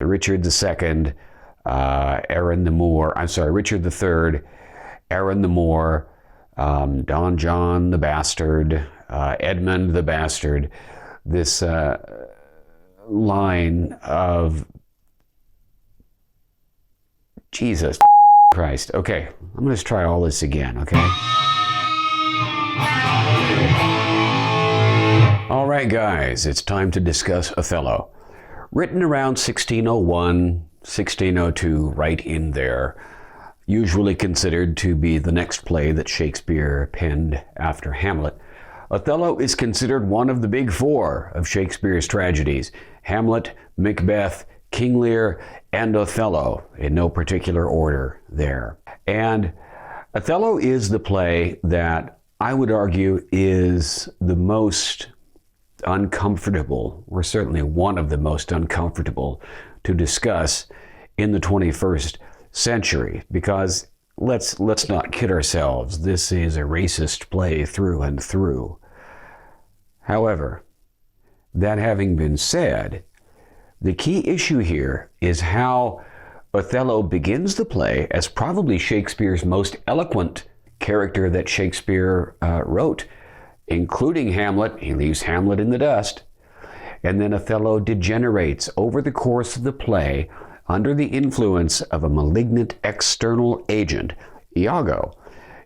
Richard II, Aaron the Moor, I'm sorry, Richard III, Aaron the Moor, Don John the Bastard, Edmund the Bastard, this line of Jesus Christ. Okay, I'm going to try all this again, okay? All right, guys, it's time to discuss Othello. Written around 1601, 1602, right in there. Usually considered to be the next play that Shakespeare penned after Hamlet. Othello is considered one of the big four of Shakespeare's tragedies. Hamlet, Macbeth, King Lear, and Othello, in no particular order there. And Othello is the play that I would argue is the most uncomfortable, or certainly one of the most uncomfortable to discuss in the 21st century, because let's not kid ourselves, this is a racist play through and through. However, that having been said, the key issue here is how Othello begins the play as probably Shakespeare's most eloquent character that Shakespeare wrote, including Hamlet. He leaves Hamlet in the dust. And then Othello degenerates over the course of the play under the influence of a malignant external agent, Iago.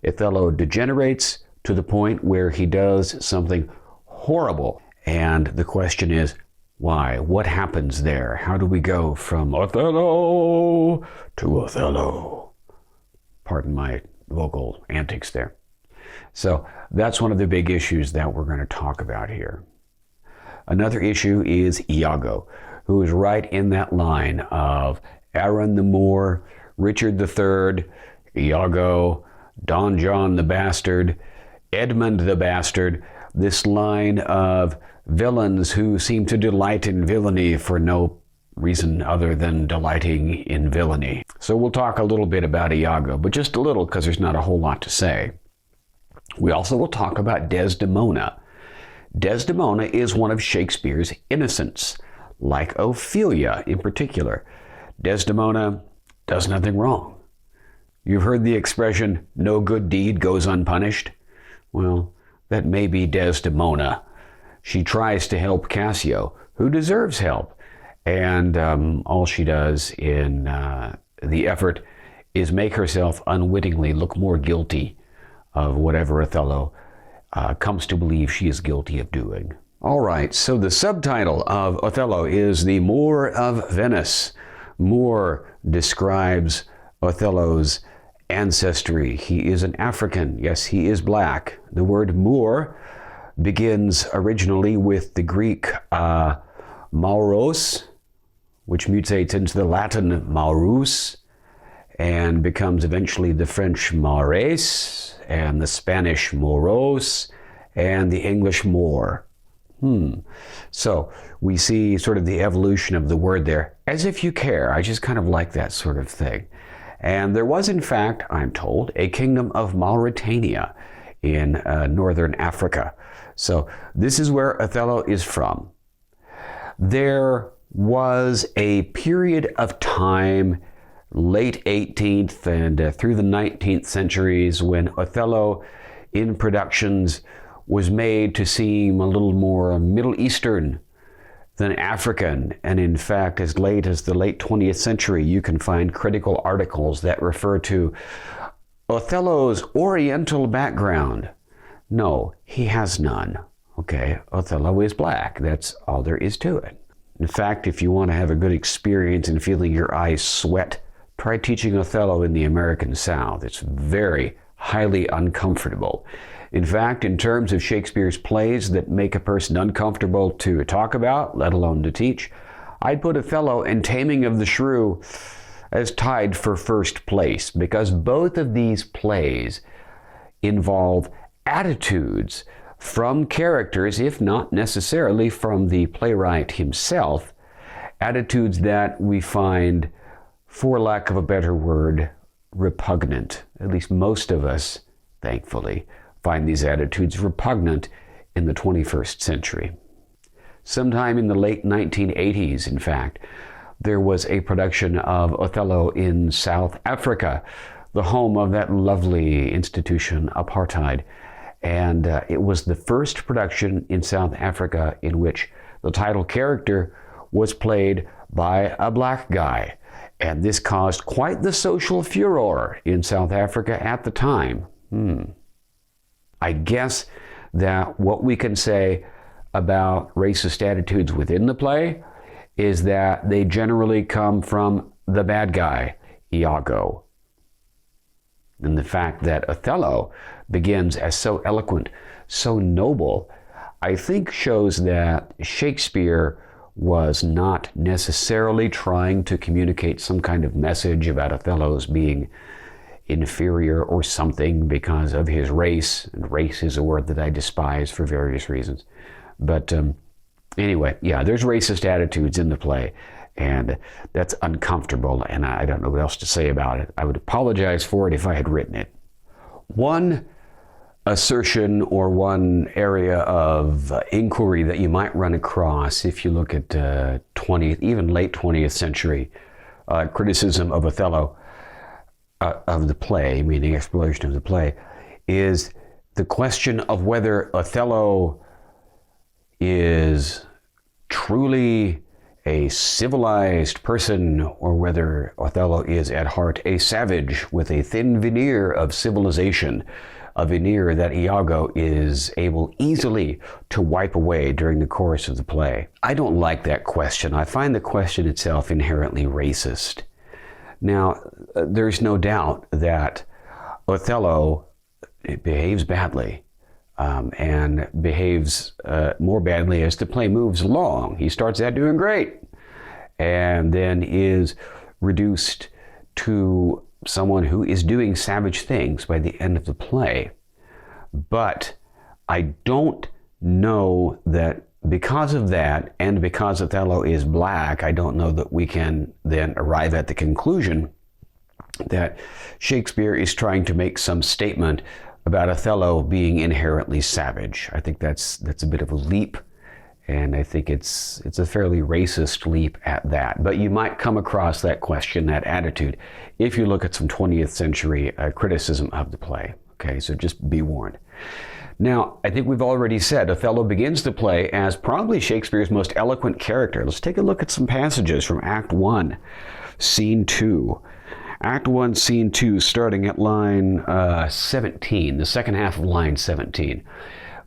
Othello degenerates to the point where he does something horrible. And the question is, why? What happens there? How do we go from Othello to Othello? Pardon my vocal antics there. So that's one of the big issues that we're going to talk about here. Another issue is Iago, who is right in that line of Aaron the Moor, Richard III, Iago, Don John the Bastard, Edmund the Bastard, this line of villains who seem to delight in villainy for no reason other than delighting in villainy. So we'll talk a little bit about Iago, but just a little because there's not a whole lot to say. We also will talk about Desdemona. Desdemona is one of Shakespeare's innocents, like Ophelia in particular. Desdemona does nothing wrong. You've heard the expression, no good deed goes unpunished? Well, that may be Desdemona. She tries to help Cassio, who deserves help, and all she does in the effort is make herself unwittingly look more guilty of whatever Othello comes to believe she is guilty of doing. All right, so the subtitle of Othello is The Moor of Venice. Moor describes Othello's ancestry. He is an African. Yes, he is black. The word Moor begins originally with the Greek Mauros, which mutates into the Latin Maurus, and becomes eventually the French Maures, and the Spanish Moros, and the English Moor. So we see sort of the evolution of the word there, as if you care. I just kind of like that sort of thing. And there was, in fact, I'm told, a kingdom of Mauritania in northern Africa. So this is where Othello is from. There was a period of time, late 18th and through the 19th centuries, when Othello in productions was made to seem a little more Middle Eastern than African. And in fact, as late as the late 20th century, you can find critical articles that refer to Othello's Oriental background. No, he has none. Okay, Othello is black. That's all there is to it. In fact, if you want to have a good experience in feeling your eyes sweat, try teaching Othello in the American South. It's very highly uncomfortable. In fact, in terms of Shakespeare's plays that make a person uncomfortable to talk about, let alone to teach, I'd put Othello and Taming of the Shrew as tied for first place, because both of these plays involve attitudes from characters, if not necessarily from the playwright himself, attitudes that we find, for lack of a better word, repugnant. At least most of us, thankfully, find these attitudes repugnant in the 21st century. Sometime in the late 1980s, in fact, there was a production of Othello in South Africa, the home of that lovely institution, apartheid. And it was the first production in South Africa in which the title character was played by a black guy. And this caused quite the social furor in South Africa at the time. I guess that what we can say about racist attitudes within the play is that they generally come from the bad guy, Iago. And the fact that Othello begins as so eloquent, so noble, I think shows that Shakespeare was not necessarily trying to communicate some kind of message about Othello's being inferior or something because of his race. And race is a word that I despise for various reasons. But anyway, yeah, there's racist attitudes in the play, and that's uncomfortable, and I don't know what else to say about it. I would apologize for it if I had written it. One assertion or one area of inquiry that you might run across if you look at 20th, even late 20th century criticism of Othello, of the play, meaning exploration of the play, is the question of whether Othello is truly a civilized person or whether Othello is at heart a savage with a thin veneer of civilization, a veneer that Iago is able easily to wipe away during the course of the play. I don't like that question. I find the question itself inherently racist. Now, there's no doubt that Othello behaves badly. And behaves more badly as the play moves along. He starts out doing great and then is reduced to someone who is doing savage things by the end of the play. But I don't know that because of that, and because Othello is black, I don't know that we can then arrive at the conclusion that Shakespeare is trying to make some statement about Othello being inherently savage. I think that's a bit of a leap, and I think it's a fairly racist leap at that. But you might come across that question, that attitude, if you look at some 20th century criticism of the play. Okay, so just be warned. Now, I think we've already said Othello begins the play as probably Shakespeare's most eloquent character. Let's take a look at some passages from Act 1, Scene 2. Act 1, Scene 2, starting at line 17, the second half of line 17.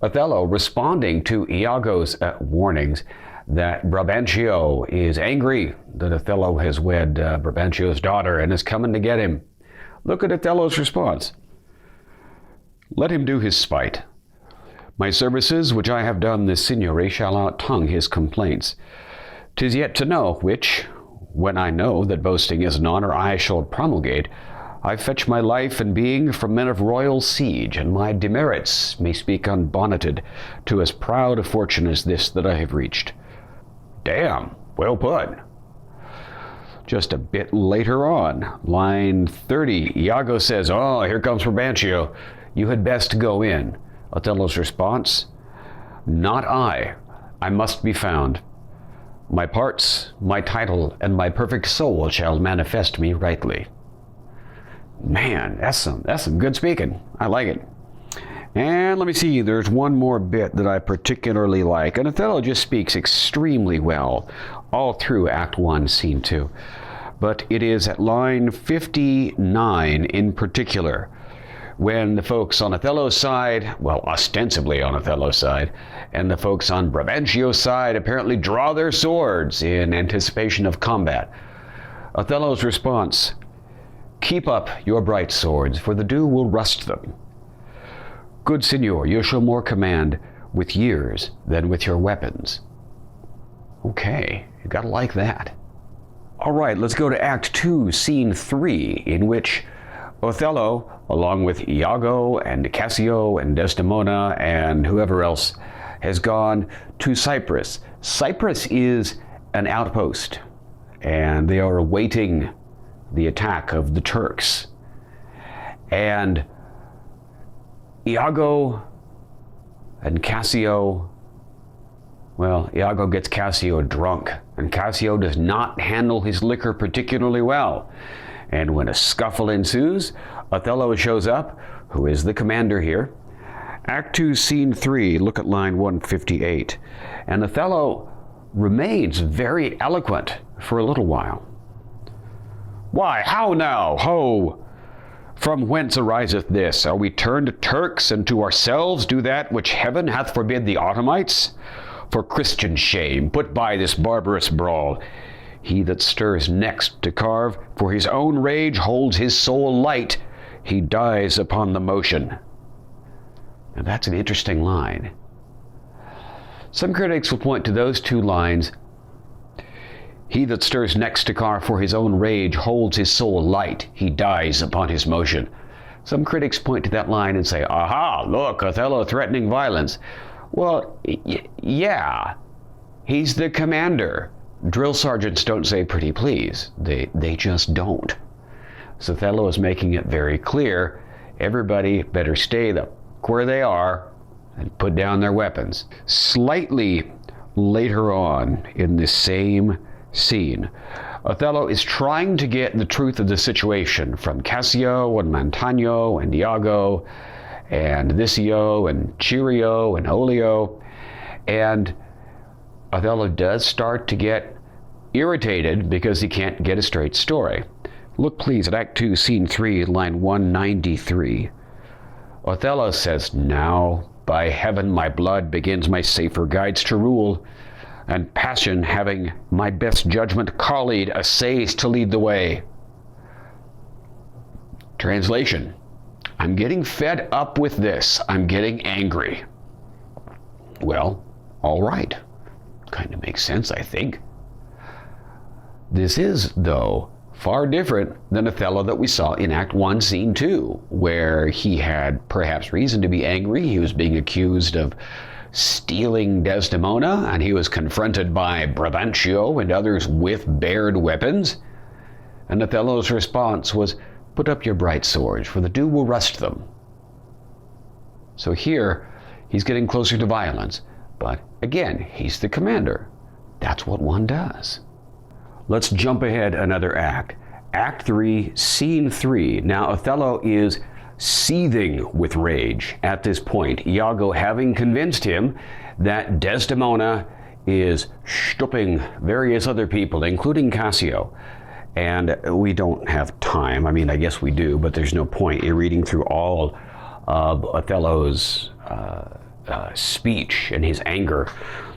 Othello, responding to Iago's warnings that Brabantio is angry that Othello has wed Brabantio's daughter and is coming to get him. Look at Othello's response. Let him do his spite. My services which I have done this signore shall out-tongue his complaints. 'Tis yet to know which, when I know that boasting is an honor I shall promulgate, I fetch my life and being from men of royal siege, and my demerits may speak unbonneted to as proud a fortune as this that I have reached. Damn, well put. Just a bit later on, line 30, Iago says, oh, here comes Brabantio. You had best go in. Othello's response, not I. I must be found. My parts, my title, and my perfect soul shall manifest me rightly. Man, that's some good speaking. I like it. And let me see, there's one more bit that I particularly like. And Othello just speaks extremely well all through Act 1, Scene 2. But it is at line 59 in particular, when the folks on Othello's side, well, ostensibly on Othello's side, and the folks on Brabantio's side apparently draw their swords in anticipation of combat. Othello's response, keep up your bright swords, for the dew will rust them. Good signor, you show more command with years than with your weapons. Okay, you gotta like that. All right, let's go to Act 2, Scene 3, in which Othello, along with Iago and Cassio and Desdemona and whoever else, has gone to Cyprus. Cyprus is an outpost, and they are awaiting the attack of the Turks. And Iago and Cassio Well, Iago gets Cassio drunk, and Cassio does not handle his liquor particularly well. And when a scuffle ensues, Othello shows up, who is the commander here. Act 2, Scene 3, look at line 158. And Othello remains very eloquent for a little while. Why, how now, ho! From whence ariseth this? Are we turned Turks, and to ourselves do that which heaven hath forbid the Ottomites? For Christian shame, put by this barbarous brawl. He that stirs next to carve, for his own rage holds his soul light. He dies upon the motion. Now that's an interesting line. Some critics will point to those two lines. He that stirs next to carve, for his own rage holds his soul light. He dies upon his motion. Some critics point to that line and say, aha, look, Othello threatening violence. Well, yeah, he's the commander. Drill sergeants don't say pretty please. They just don't. So Othello is making it very clear, everybody better stay where they are and put down their weapons. Slightly later on in this same scene, Othello is trying to get the truth of the situation from Cassio and Montano and Iago and Odysseus and Chirio and Olio, and Othello does start to get irritated because he can't get a straight story. Look please at Act 2, Scene 3, line 193. Othello says, now, by heaven, my blood begins my safer guides to rule, and passion, having my best judgment collied, essays to lead the way. Translation: I'm getting fed up with this. I'm getting angry. Well, all right. Kind of makes sense, I think. This is, though, far different than Othello that we saw in Act 1, Scene 2, where he had perhaps reason to be angry. He was being accused of stealing Desdemona, and he was confronted by Brabantio and others with bared weapons. And Othello's response was, put up your bright swords, for the dew will rust them. So here, he's getting closer to violence. But again, he's the commander. That's what one does. Let's jump ahead another act. Act 3, Scene 3. Now Othello is seething with rage at this point, Iago having convinced him that Desdemona is stooping various other people, including Cassio. And we don't have time. I mean, I guess we do, but there's no point in reading through all of Othello's speech and his anger.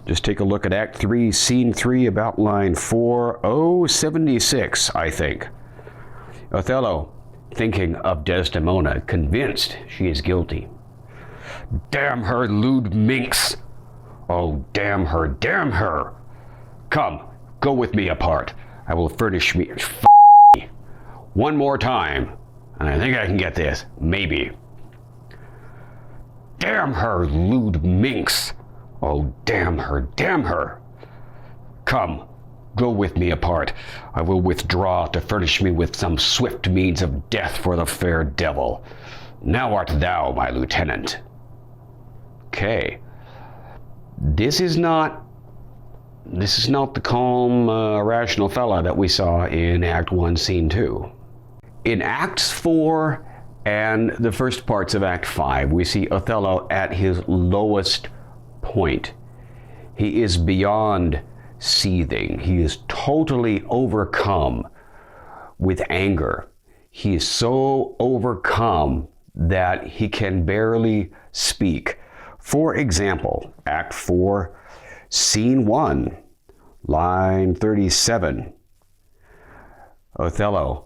Just take a look at Act 3, Scene 3, about line 4076, I think. Othello, thinking of Desdemona, convinced she is guilty. Damn her, lewd minx! Oh, damn her, damn her! Come, go with me apart. I will furnish me one more time, and I think I can get this, maybe. Damn her, lewd minx! Oh, damn her, damn her! Come, go with me apart. I will withdraw to furnish me with some swift means of death for the fair devil. Now art thou my lieutenant. Okay. This is not the calm, rational fella that we saw in Act 1, Scene 2. In Acts 4 and the first parts of Act 5, we see Othello at his lowest point. He is beyond seething. He is totally overcome with anger. He is so overcome that he can barely speak. For example, Act 4, Scene 1, line 37. Othello,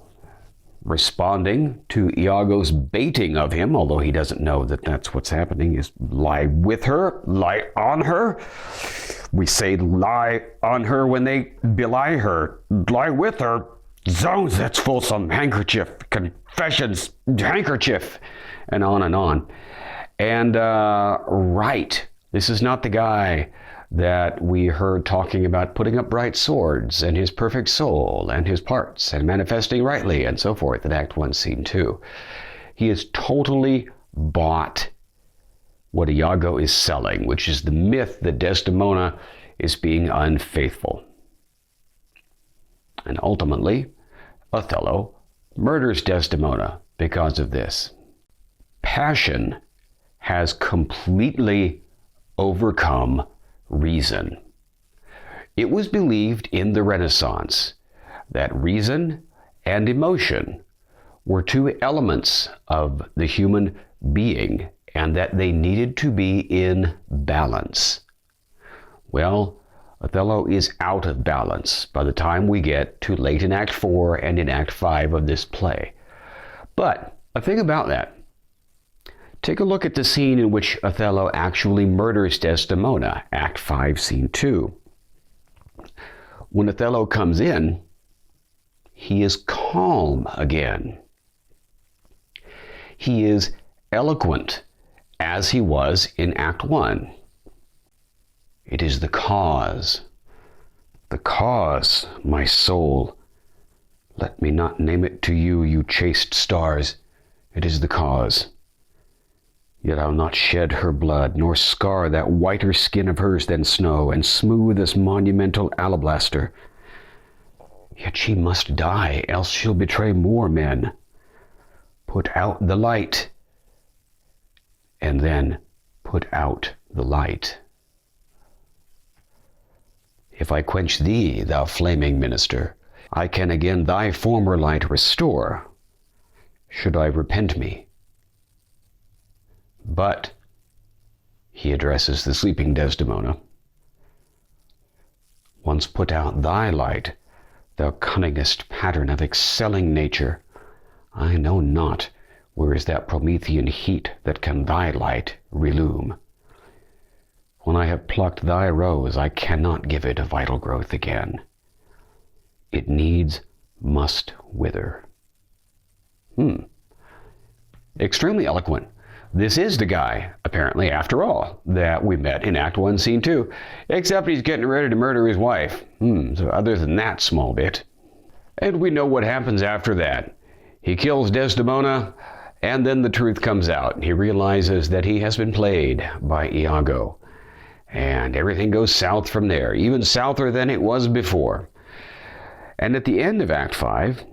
responding to Iago's baiting of him, although he doesn't know that that's what's happening, is lie with her, lie on her. We say lie on her when they belie her. Lie with her. Zones, that's fulsome. Handkerchief. Confessions. Handkerchief. And on and on. And, right. This is not the guy that we heard talking about putting up bright swords and his perfect soul and his parts and manifesting rightly and so forth in Act 1, Scene 2. He has totally bought what Iago is selling, which is the myth that Desdemona is being unfaithful. And ultimately, Othello murders Desdemona because of this. Passion has completely overcome reason. It was believed in the Renaissance that reason and emotion were two elements of the human being and that they needed to be in balance. Well, Othello is out of balance by the time we get to late in Act 4 and in Act 5 of this play. But a thing about that, take a look at the scene in which Othello actually murders Desdemona, Act 5, Scene 2. When Othello comes in, he is calm again. He is eloquent as he was in Act 1. It is the cause, my soul. Let me not name it to you, you chaste stars. It is the cause. Yet I'll not shed her blood, nor scar that whiter skin of hers than snow, and smooth as monumental alabaster. Yet she must die, else she'll betray more men. Put out the light, and then put out the light. If I quench thee, thou flaming minister, I can again thy former light restore, should I repent me. But, he addresses the sleeping Desdemona, once put out thy light, thou cunningest pattern of excelling nature, I know not where is that Promethean heat that can thy light relume. When I have plucked thy rose, I cannot give it a vital growth again. It needs must wither. Extremely eloquent. This is the guy, apparently, after all, that we met in Act 1, Scene 2, except he's getting ready to murder his wife. So other than that small bit. And we know what happens after that. He kills Desdemona, and then the truth comes out. He realizes that he has been played by Iago. And everything goes south from there, even souther than it was before. And at the end of Act 5,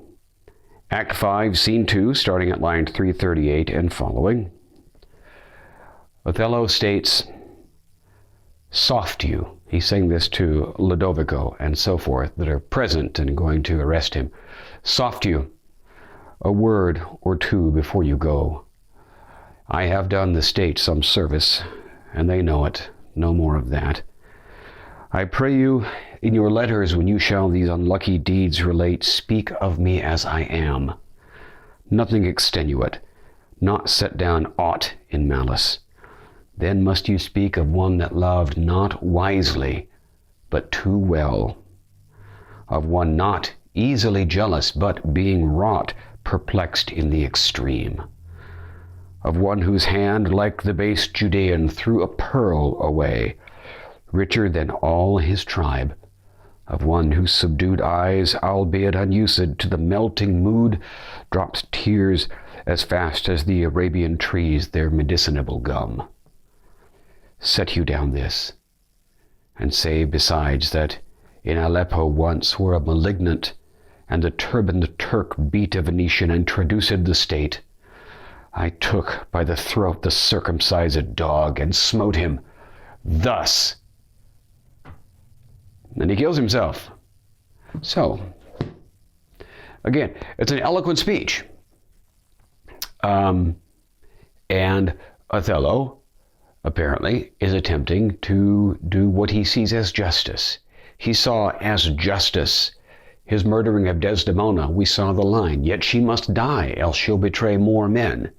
Scene 2, starting at line 338 and following, Othello states, "Soft you." He's saying this to Lodovico and so forth that are present and going to arrest him. "Soft you, a word or two before you go. I have done the state some service, and they know it. No more of that. I pray you, in your letters, when you shall these unlucky deeds relate, speak of me as I am. Nothing extenuate, not set down aught in malice. Then must you speak of one that loved not wisely, but too well. Of one not easily jealous, but being wrought, perplexed in the extreme. Of one whose hand, like the base Judean, threw a pearl away, richer than all his tribe. Of one whose subdued eyes, albeit unused to the melting mood, drops tears as fast as the Arabian trees their medicinable gum. Set you down this, and say besides that in Aleppo once were a malignant, and the turbaned Turk beat a Venetian and traduced the state. I took by the throat the circumcised dog and smote him thus. And he kills himself. So, again, it's an eloquent speech. And Othello, apparently, is attempting to do what he sees as justice. He saw as justice his murdering of Desdemona. We saw the line, "Yet she must die, else she'll betray more men."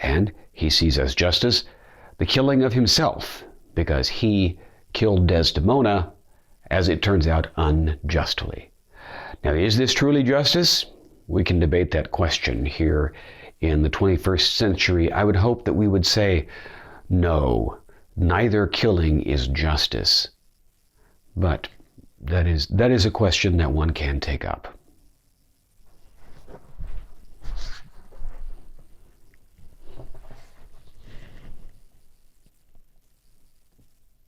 And he sees as justice the killing of himself, because he killed Desdemona, as it turns out, unjustly. Now, is this truly justice? We can debate that question here in the 21st century. I would hope that we would say, no, neither killing is justice. But that is a question that one can take up.